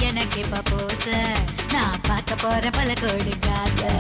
எனக்கு இப்ப போச நான் பார்க்க போற பல கோடி காசை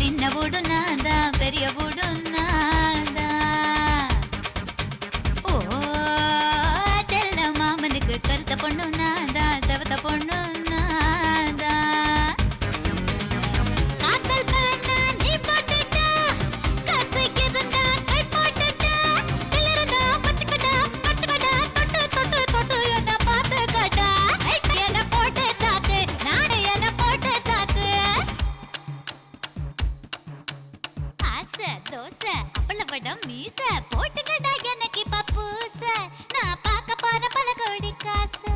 சின்ன வீடு நான்தான் பெரிய வீடு நான்தான் ஓ செல்ல மாமனுக்கு கருத்த பொண்ணு நான்தான் செவத்த பொண்ணு நான்தான் காத்தல் பண்ணா நீ போட்டுட்டா காசுக்கு இருந்தா கை போட்டுட்டா இல்லறதா பச்சக்கடா தொட்டு தொட்டு தொட்டு என்ன பார்த்து கடா என்ன போட்டு தாக்கு நானே என்ன போட்டு தாக்கு தோசை அப்பளவடம் மீச போட்டுக்கடா எனக்கு இப்ப பூச நான் பார்க்க போற பல கோடி காசு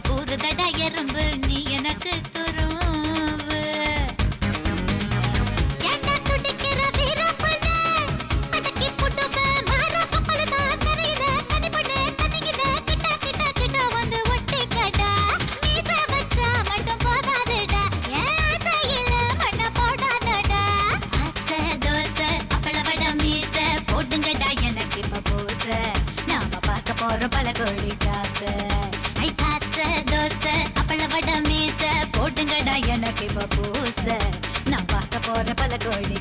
பூருதடா எறும்பு நீ எனக்கு துருவு என்ன துடிக்கிற வீரப்பல அடக்கி புட்டுவ மாற கப்பலதா கரையில தனி பண்ணு தனிகிட கிட்ட கிட்ட கிட்ட வந்து ஒட்டி கடா மீச வச்சா மட்டும் போதாதுடா ஏன் ஆசையில மண்ண போடாதடா ஆசை தோசை அப்பளவட மீச போடுங்கடா எனக்கு இப்ப பூச நாம பார்க்க போறோம் பல கோடி காசை தோசை அப்பளவட மீச போட்டுங்கடா எனக்கு இப்ப பூச நான் பார்க்க போற பல கோடி